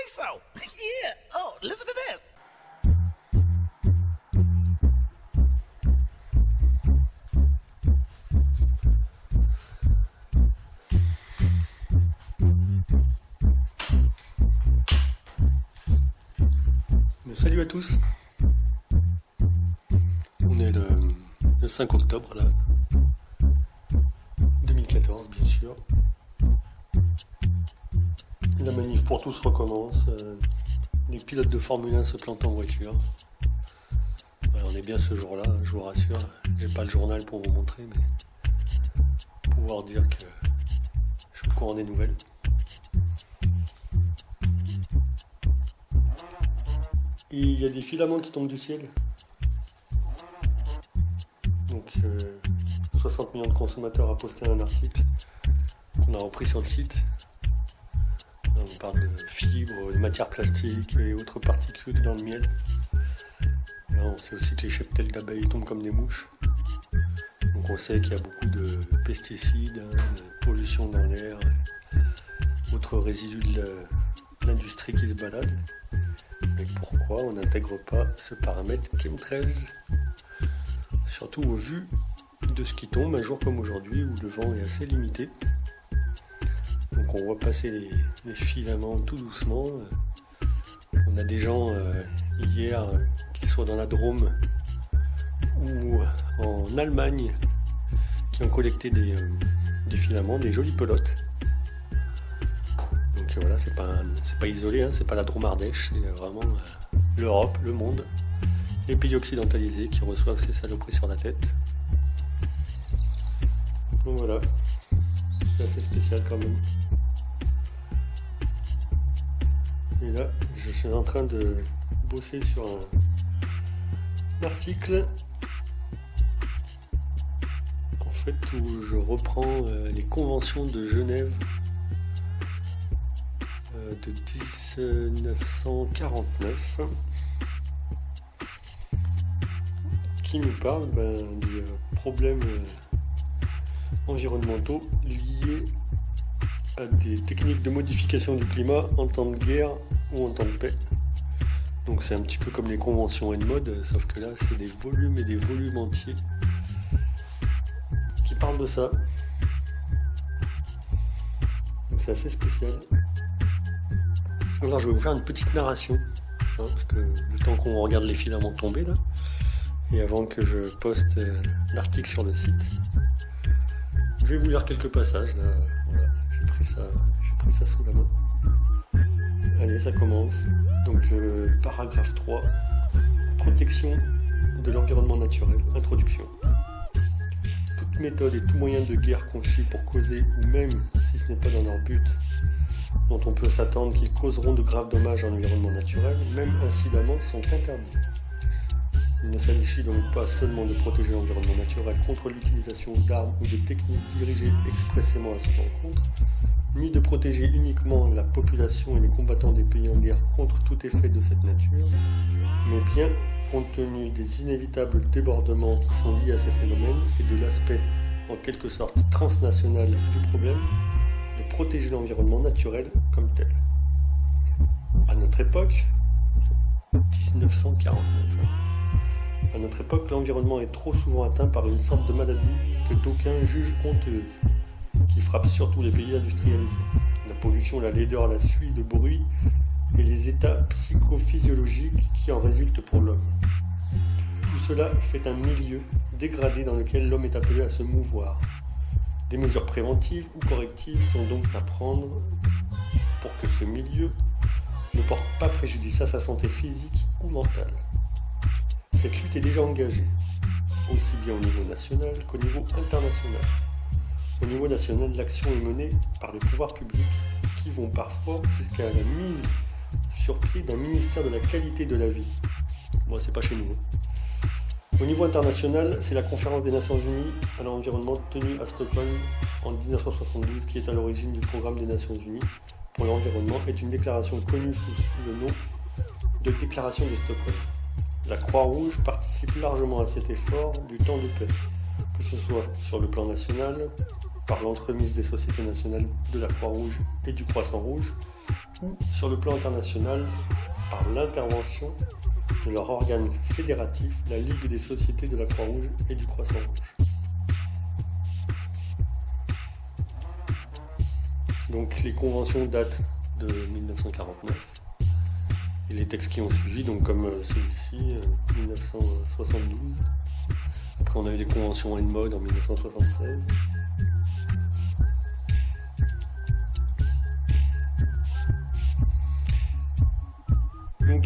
think so. Yeah. Oh, listen to this. Salut à tous. On est le 5 octobre là, 2014 bien sûr. La manif pour tous recommence. Les pilotes de Formule 1 se plantent en voiture. Voilà, on est bien ce jour-là, je vous rassure. J'ai pas le journal pour vous montrer, mais pouvoir dire que je suis au courant des nouvelles. Il y a des filaments qui tombent du ciel. Donc 60 millions de consommateurs a posté un article qu'on a repris sur le site. On parle de fibres, de matières plastiques et autres particules dans le miel. Et on sait aussi que les cheptels d'abeilles tombent comme des mouches. Donc on sait qu'il y a beaucoup de pesticides, de pollution dans l'air, autres résidus de l'industrie qui se baladent. Mais pourquoi on n'intègre pas ce paramètre chemtrails? Surtout au vu de ce qui tombe un jour comme aujourd'hui où le vent est assez limité. Donc on voit passer les filaments tout doucement. On a des gens hier, qu'ils soient dans la Drôme ou en Allemagne, qui ont collecté des filaments, des jolies pelotes. Donc voilà, c'est pas isolé, hein, c'est pas la Drôme-Ardèche, c'est vraiment l'Europe, le monde, les pays occidentalisés qui reçoivent ces saloperies sur la tête. Donc voilà, c'est assez spécial quand même. Et là, je suis en train de bosser sur un article en fait où je reprends les conventions de Genève de 1949 qui nous parle des problèmes environnementaux liés à des techniques de modification du climat en temps de guerre ou en temps de paix. Donc c'est un petit peu comme les conventions ENMOD, sauf que là c'est des volumes et des volumes entiers qui parlent de ça. Donc c'est assez spécial. Alors je vais vous faire une petite narration, hein, parce que le temps qu'on regarde les filaments tomber là, et avant que je poste l'article sur le site, je vais vous lire quelques passages là. Voilà, j'ai pris ça sous la main. Allez, ça commence. Donc paragraphe 3, protection de l'environnement naturel, introduction. Toute méthode et tout moyen de guerre conçu pour causer, ou même si ce n'est pas dans leur but, dont on peut s'attendre qu'ils causeront de graves dommages à l'environnement naturel, même incidemment, sont interdits. Il ne s'agit donc pas seulement de protéger l'environnement naturel contre l'utilisation d'armes ou de techniques dirigées expressément à son encontre, ni de protéger uniquement la population et les combattants des pays en guerre contre tout effet de cette nature, mais bien, compte tenu des inévitables débordements qui sont liés à ces phénomènes et de l'aspect en quelque sorte transnational du problème, de protéger l'environnement naturel comme tel. À notre époque, 1949, à notre époque, l'environnement est trop souvent atteint par une sorte de maladie que d'aucuns jugent honteuse, qui frappe surtout les pays industrialisés. La pollution, la laideur, la suie, le bruit et les états psychophysiologiques qui en résultent pour l'homme. Tout cela fait un milieu dégradé dans lequel l'homme est appelé à se mouvoir. Des mesures préventives ou correctives sont donc à prendre pour que ce milieu ne porte pas préjudice à sa santé physique ou mentale. Cette lutte est déjà engagée, aussi bien au niveau national qu'au niveau international. Au niveau national, l'action est menée par les pouvoirs publics qui vont parfois jusqu'à la mise sur pied d'un ministère de la qualité de la vie. Moi, c'est pas chez nous. Au niveau international, c'est la conférence des Nations Unies à l'environnement tenue à Stockholm en 1972 qui est à l'origine du programme des Nations Unies pour l'environnement et d'une déclaration connue sous le nom de Déclaration de Stockholm. La Croix-Rouge participe largement à cet effort du temps de paix, que ce soit sur le plan national, par l'entremise des sociétés nationales de la Croix-Rouge et du Croissant-Rouge, ou sur le plan international par l'intervention de leur organe fédératif, la Ligue des sociétés de la Croix-Rouge et du Croissant-Rouge. Donc les conventions datent de 1949 et les textes qui ont suivi, donc comme celui-ci, 1972. Après on a eu les conventions ENMOD en 1976. Donc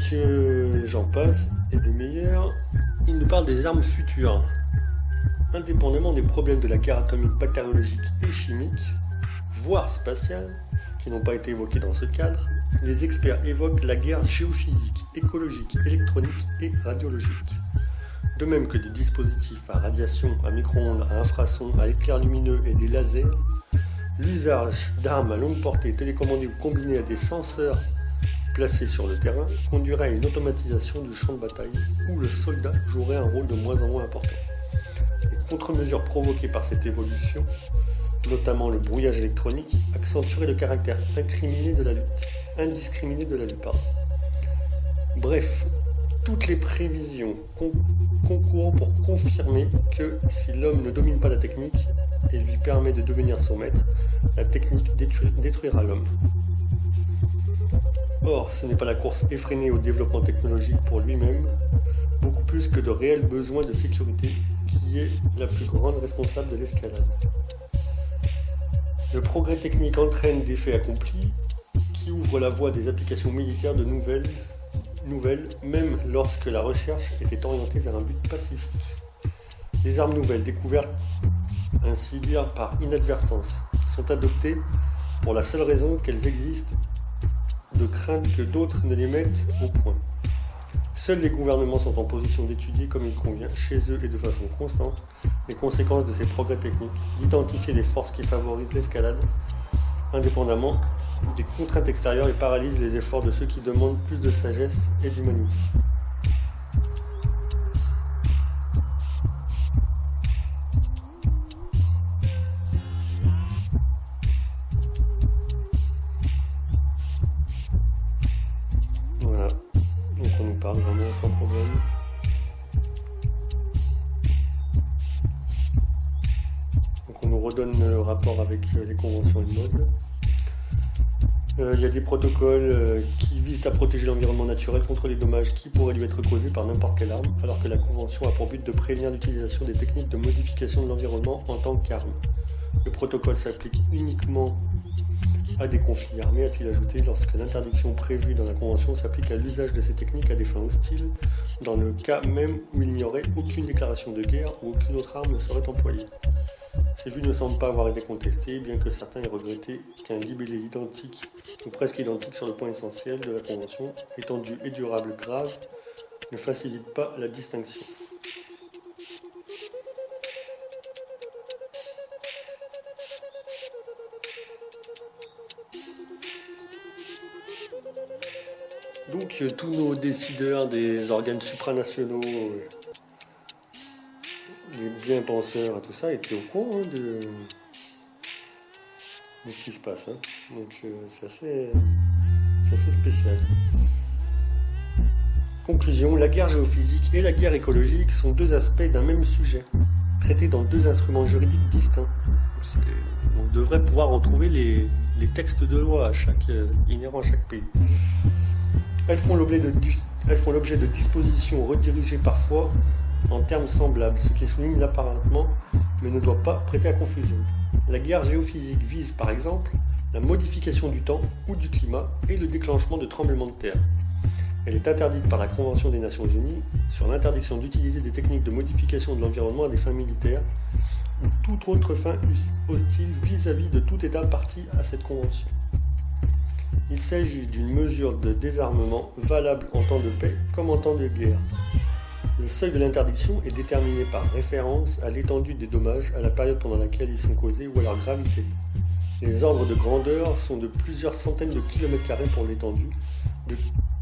j'en passe, et des meilleurs. Il nous parle des armes futures. Indépendamment des problèmes de la guerre atomique, bactériologique et chimique, voire spatiale, qui n'ont pas été évoqués dans ce cadre, les experts évoquent la guerre géophysique, écologique, électronique et radiologique. De même que des dispositifs à radiation, à micro-ondes, à infrasons, à éclairs lumineux et des lasers, l'usage d'armes à longue portée télécommandées ou combinées à des senseurs placés sur le terrain conduirait à une automatisation du champ de bataille où le soldat jouerait un rôle de moins en moins important. Les contre-mesures provoquées par cette évolution, notamment le brouillage électronique, accentueraient le caractère indiscriminé de la lutte. Bref, toutes les prévisions concourent pour confirmer que si l'homme ne domine pas la technique et lui permet de devenir son maître, la technique détruira l'homme. Or, ce n'est pas la course effrénée au développement technologique pour lui-même, beaucoup plus que de réels besoins de sécurité, qui est la plus grande responsable de l'escalade. Le progrès technique entraîne des faits accomplis qui ouvrent la voie des applications militaires de nouvelles, même lorsque la recherche était orientée vers un but pacifique. Les armes nouvelles découvertes, ainsi dire par inadvertance, sont adoptées pour la seule raison qu'elles existent, de crainte que d'autres ne les mettent au point. Seuls les gouvernements sont en position d'étudier comme il convient, chez eux et de façon constante, les conséquences de ces progrès techniques, d'identifier les forces qui favorisent l'escalade, indépendamment des contraintes extérieures et paralysent les efforts de ceux qui demandent plus de sagesse et d'humanité. Voilà, donc on nous parle vraiment sans problème. Donc on nous redonne le rapport avec les conventions ENMOD. Il y a des protocoles qui visent à protéger l'environnement naturel contre les dommages qui pourraient lui être causés par n'importe quelle arme, alors que la Convention a pour but de prévenir l'utilisation des techniques de modification de l'environnement en tant qu'arme. Le protocole s'applique uniquement à des conflits armés, a-t-il ajouté, lorsque l'interdiction prévue dans la Convention s'applique à l'usage de ces techniques à des fins hostiles, dans le cas même où il n'y aurait aucune déclaration de guerre ou aucune autre arme ne serait employée. Ces vues ne semblent pas avoir été contestées, bien que certains aient regretté qu'un libellé identique, ou presque identique sur le point essentiel de la Convention, étendu et durable grave, ne facilite pas la distinction. Donc tous nos décideurs des organes supranationaux, les bien-penseurs et tout ça étaient au courant de ce qui se passe. Donc c'est assez spécial. Conclusion, la guerre géophysique et la guerre écologique sont deux aspects d'un même sujet, traités dans deux instruments juridiques distincts. On devrait pouvoir retrouver les textes de loi inhérents à chaque pays. Elles font l'objet de dispositions redirigées parfois en termes semblables, ce qui souligne l'apparatement, mais ne doit pas prêter à confusion. La guerre géophysique vise par exemple la modification du temps ou du climat et le déclenchement de tremblements de terre. Elle est interdite par la Convention des Nations Unies sur l'interdiction d'utiliser des techniques de modification de l'environnement à des fins militaires ou toute autre fin hostile vis-à-vis de tout État parti à cette convention. Il s'agit d'une mesure de désarmement valable en temps de paix comme en temps de guerre. Le seuil de l'interdiction est déterminé par référence à l'étendue des dommages à la période pendant laquelle ils sont causés ou à leur gravité. Les ordres de grandeur sont de plusieurs centaines de kilomètres carrés pour l'étendue, de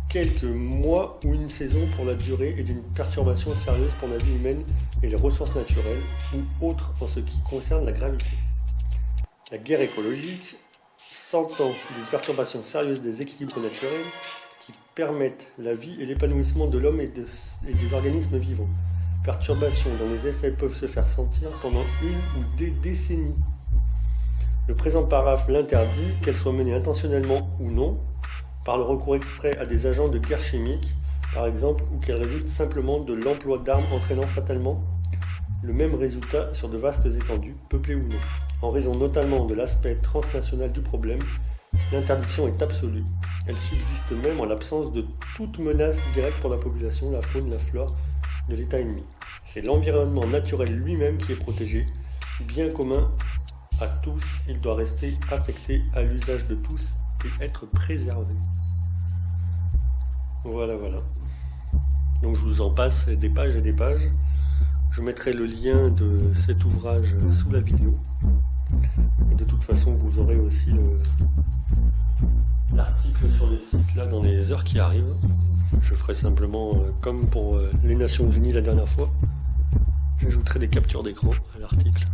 quelques mois ou une saison pour la durée et d'une perturbation sérieuse pour la vie humaine et les ressources naturelles ou autres en ce qui concerne la gravité. La guerre écologique 100 ans d'une perturbation sérieuse des équilibres naturels qui permettent la vie et l'épanouissement de l'homme et des organismes vivants. Perturbations dont les effets peuvent se faire sentir pendant une ou des décennies. Le présent paragraphe l'interdit, qu'elle soit menée intentionnellement ou non, par le recours exprès à des agents de guerre chimique, par exemple, ou qu'elle résulte simplement de l'emploi d'armes entraînant fatalement le même résultat sur de vastes étendues, peuplées ou non. En raison notamment de l'aspect transnational du problème, l'interdiction est absolue. Elle subsiste même en l'absence de toute menace directe pour la population, la faune, la flore de l'État ennemi. C'est l'environnement naturel lui-même qui est protégé, bien commun à tous, il doit rester affecté à l'usage de tous et être préservé. Voilà. Donc je vous en passe des pages et des pages. Je mettrai le lien de cet ouvrage sous la vidéo. Et de toute façon, vous aurez aussi l'article sur le site là dans les heures qui arrivent. Je ferai simplement comme pour les Nations Unies la dernière fois. J'ajouterai des captures d'écran à l'article.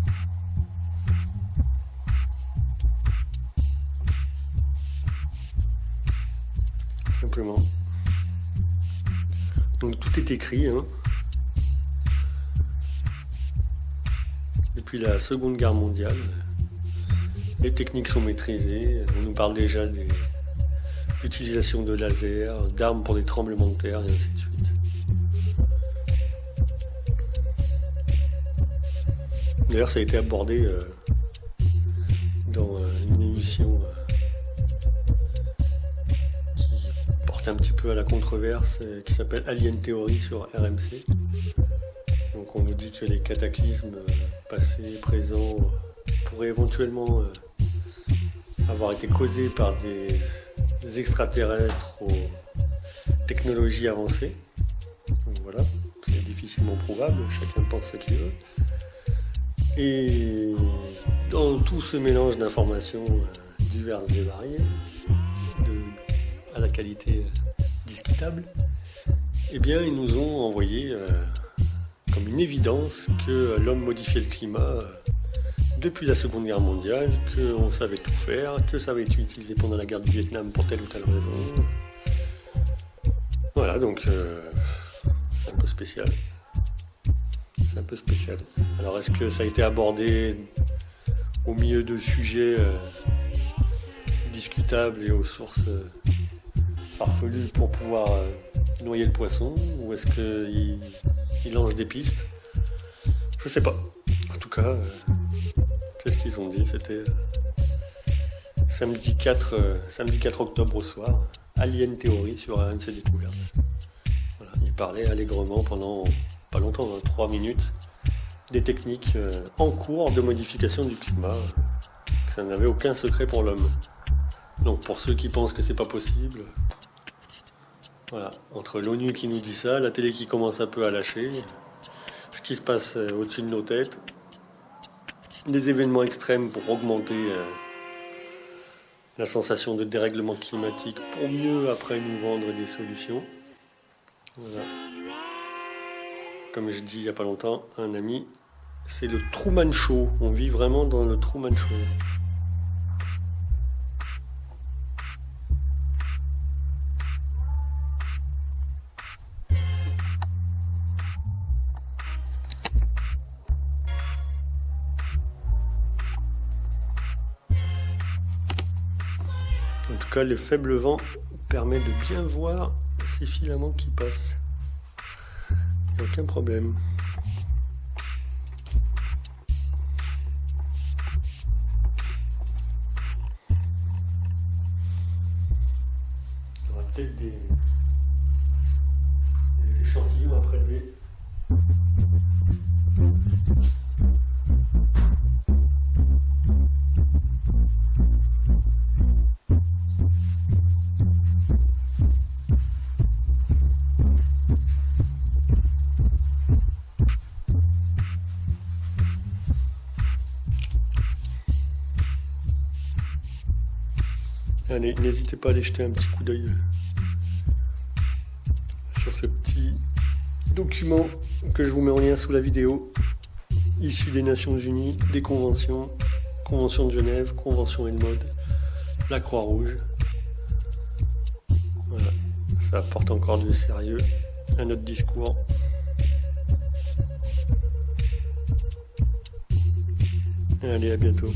Simplement. Donc tout est écrit. Depuis la Seconde Guerre mondiale, les techniques sont maîtrisées. On nous parle déjà de l'utilisation de lasers, d'armes pour des tremblements de terre et ainsi de suite. D'ailleurs, ça a été abordé dans une émission qui porte un petit peu à la controverse, qui s'appelle Alien Theory sur RMC. Donc on nous dit que les cataclysmes passés, présents, pourraient éventuellement avoir été causés par des extraterrestres aux technologies avancées. Donc voilà, c'est difficilement probable, chacun pense ce qu'il veut. Et dans tout ce mélange d'informations diverses et variées, à la qualité discutable, eh bien ils nous ont envoyé comme une évidence que l'homme modifiait le climat depuis la Seconde Guerre mondiale, qu'on savait tout faire, que ça avait été utilisé pendant la guerre du Vietnam pour telle ou telle raison. Voilà, donc c'est un peu spécial. Alors est-ce que ça a été abordé au milieu de sujets discutables et aux sources farfelues pour pouvoir noyer le poisson, ou est-ce qu'il lance des pistes? Je sais pas. En tout cas, c'est ce qu'ils ont dit. C'était samedi 4 octobre au soir, Alien Theory sur RMC Découverte. Voilà, ils parlaient allègrement pendant pas longtemps, 3 minutes, des techniques en cours de modification du climat, que ça n'avait aucun secret pour l'homme. Donc pour ceux qui pensent que c'est pas possible, voilà, entre l'ONU qui nous dit ça, la télé qui commence un peu à lâcher, ce qui se passe au-dessus de nos têtes, des événements extrêmes pour augmenter la sensation de dérèglement climatique, pour mieux après nous vendre des solutions. Voilà. Comme je dis il n'y a pas longtemps, un ami, c'est le Truman Show. On vit vraiment dans le Truman Show. En tout cas, le faible vent permet de bien voir ces filaments qui passent. Il n'y a aucun problème. Il y aura peut-être des échantillons à prélever. Allez, n'hésitez pas à aller jeter un petit coup d'œil sur ce petit document que je vous mets en lien sous la vidéo, issu des Nations Unies, des conventions, Convention de Genève, Convention Elmode, la Croix-Rouge. Voilà, ça apporte encore du sérieux à notre discours. Allez, à bientôt.